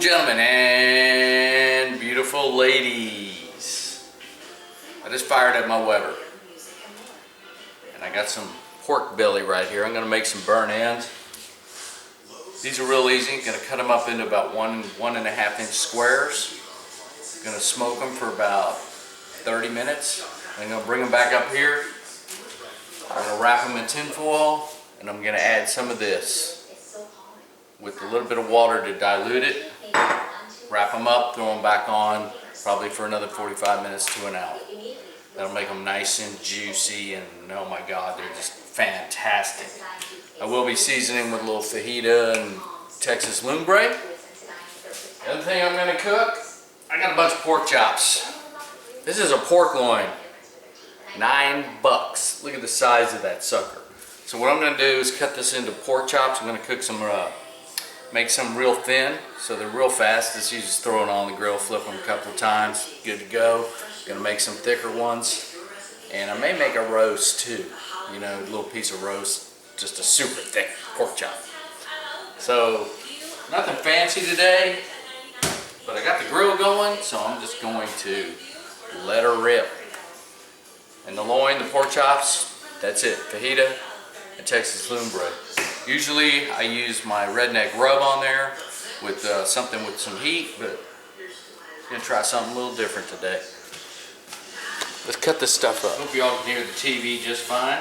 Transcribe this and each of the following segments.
Gentlemen and beautiful ladies, I just fired up my Weber and I got some pork belly right here. I'm going to make some burnt ends. These are real easy. I'm going to cut them up into about 1.5 inch squares. I'm going to smoke them for about 30 minutes. I'm going to bring them back up here. I'm going to wrap them in tin foil and I'm going to add some of this with a little bit of water to dilute it. Wrap them up, throw them back on, probably for another 45 minutes to an hour. That'll make them nice and juicy, and oh my God, they're just fantastic. I will be seasoning with a little fajita and Texas loin. The other thing I'm going to cook, I got a bunch of pork chops. This is a pork loin, $9. Look at the size of that sucker. So what I'm going to do is cut this into pork chops. I'm going to cook some, make some real thin, so they're real fast. You just throw it on the grill, flip them a couple of times, good to go. Going to make some thicker ones, and I may make a roast too. You know, a little piece of roast, just a super thick pork chop. So nothing fancy today, but I got the grill going, so I'm just going to let her rip. And the loin, the pork chops, that's it. Fajita and Texas loin. Usually I use my redneck rub on there with something with some heat, but I'm going to try something a little different today. Let's cut this stuff up. Hope y'all can hear the TV just fine.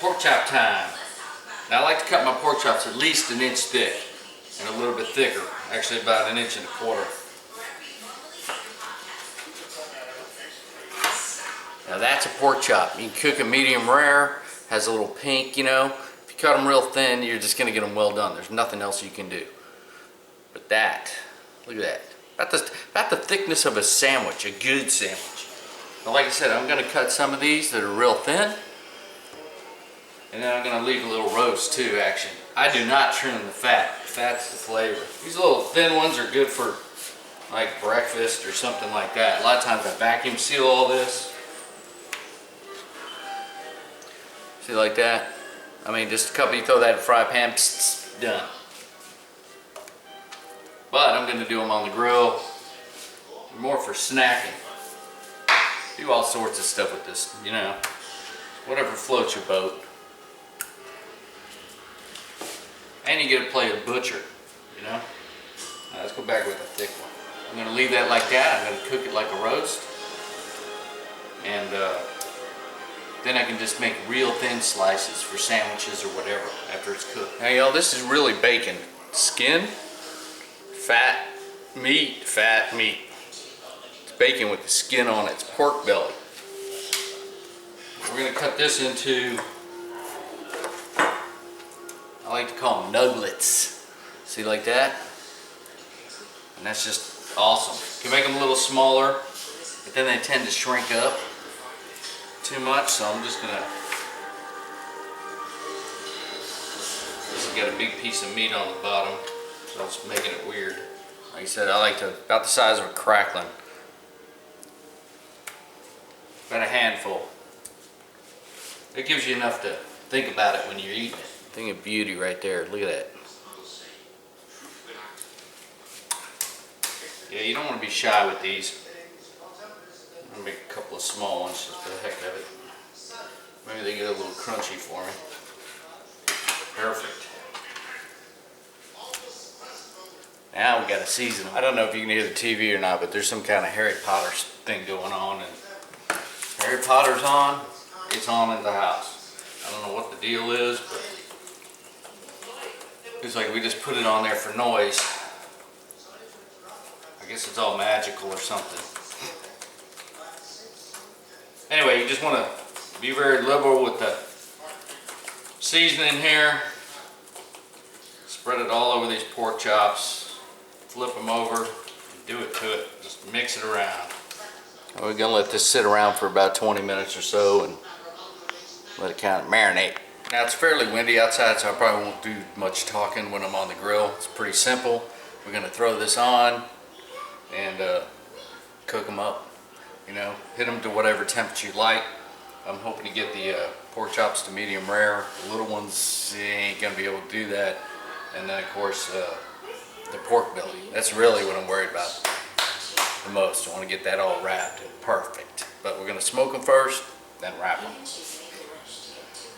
Pork chop time. Now I like to cut my pork chops at least 1 inch thick and a little bit thicker, actually about 1.25 inches. Now that's a pork chop. You can cook it medium rare, has a little pink, you know. If you cut them real thin, you're just going to get them well done. There's nothing else you can do. But that, look at that. About the thickness of a sandwich, a good sandwich. Now, like I said, I'm going to cut some of these that are real thin. And then I'm going to leave a little roast too, actually. I do not trim the fat. Fat's the flavor. These little thin ones are good for like breakfast or something like that. A lot of times I vacuum seal all this. See, like that? I mean, just a couple, you throw that in a fry pan, pss, done. But I'm going to do them on the grill, more for snacking. Do all sorts of stuff with this, you know, whatever floats your boat. And you get to play a butcher, you know. Now, let's go back with a thick one. I'm going to leave that like that. I'm going to cook it like a roast. And then I can just make real thin slices for sandwiches or whatever after it's cooked. Now y'all, this is really bacon. Skin, fat meat. It's bacon with the skin on it. It's pork belly. We're going to cut this into, I like to call them nuggets. See, like that? And that's just awesome. You can make them a little smaller, but then they tend to shrink up too much, so I'm just gonna, this has got a big piece of meat on the bottom, so it's making it weird. Like I said, I like to, about the size of a crackling. About a handful. It gives you enough to think about it when you're eating it. Thing of beauty right there, look at that. Yeah, you don't want to be shy with these. I'm going to make a couple of small ones just for the heck of it. Maybe they get a little crunchy for me. Perfect. Now we got to season them. I don't know if you can hear the TV or not, but there's some kind of Harry Potter thing going on. And Harry Potter's on, it's on in the house. I don't know what the deal is, but it's like we just put it on there for noise. I guess it's all magical or something. Anyway, you just want to be very liberal with the seasoning here. Spread it all over these pork chops. Flip them over and do it to it. Just mix it around. We're going to let this sit around for about 20 minutes or so and let it kind of marinate. Now it's fairly windy outside, so I probably won't do much talking when I'm on the grill. It's pretty simple. We're going to throw this on and cook them up. You know, hit them to whatever temperature you like. I'm hoping to get the pork chops to medium rare. The little ones ain't gonna be able to do that. And then of course the pork belly. That's really what I'm worried about the most. I want to get that all wrapped and perfect. But we're gonna smoke them first, then wrap them.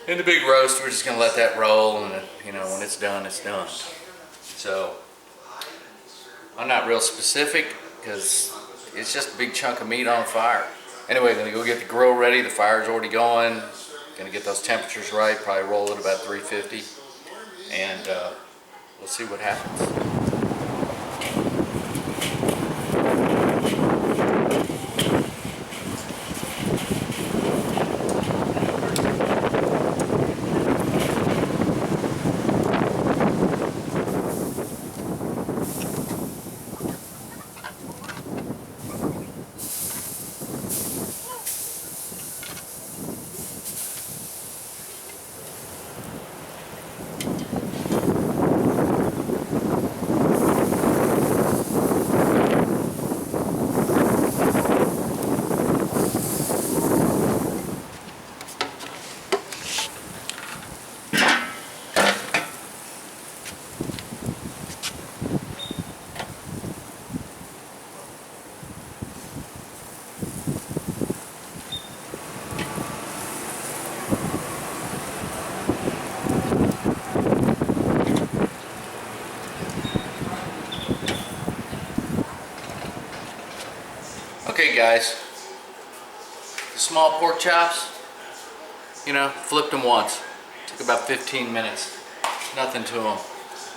In the big roast, we're just gonna let that roll, and you know, when it's done, it's done. So I'm not real specific because it's just a big chunk of meat on fire. Anyway, gonna go get the grill ready. The fire's already going. Gonna get those temperatures right. Probably roll it about 350, and we'll see what happens. Okay guys, the small pork chops, you know, flipped them once. Took about 15 minutes, nothing to them.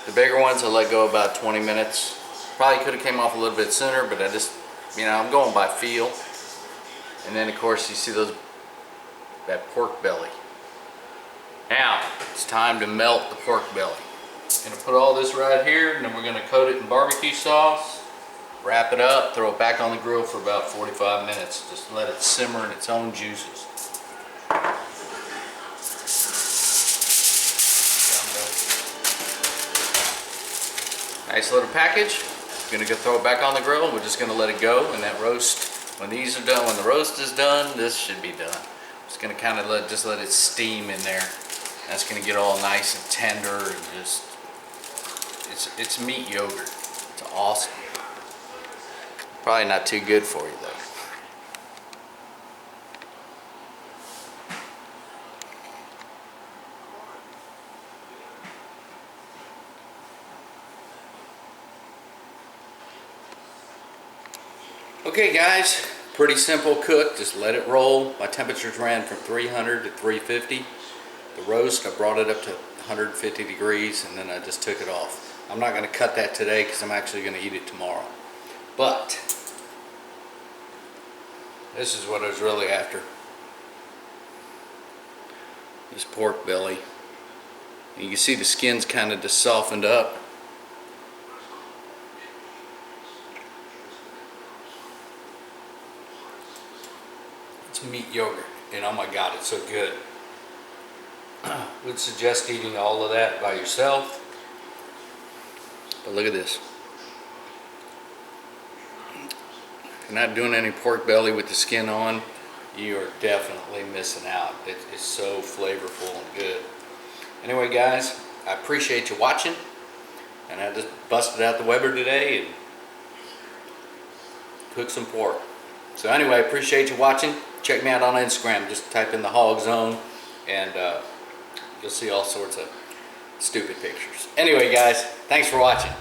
The bigger ones I let go about 20 minutes. Probably could have came off a little bit sooner, but I just, you know, I'm going by feel. And then of course you see that pork belly. Now, it's time to melt the pork belly. Gonna put all this right here, and then we're gonna coat it in barbecue sauce. Wrap it up, throw it back on the grill for about 45 minutes. Just let it simmer in its own juices. Nice little package. Gonna go throw it back on the grill. We're just gonna let it go, and that roast, when these are done, when the roast is done, this should be done. Just gonna kind of let it steam in there. That's gonna get all nice and tender, and just, it's meat yogurt. It's awesome. Probably not too good for you though. Okay guys, pretty simple cook, just let it roll. My temperatures ran from 300 to 350. The roast, I brought it up to 150 degrees, and then I just took it off. I'm not gonna cut that today because I'm actually gonna eat it tomorrow. But this is what I was really after. This pork belly. And you can see the skin's kind of just softened up. It's meat yogurt, and oh my God, it's so good. Would suggest eating all of that by yourself. But look at this. If you're not doing any pork belly with the skin on, you are definitely missing out. It's so flavorful and good. Anyway guys, I appreciate you watching, and I just busted out the Weber today and cooked some pork. So anyway, I appreciate you watching. Check me out on Instagram. Just type in the Hog Zone, and you'll see all sorts of stupid pictures. Anyway guys, thanks for watching.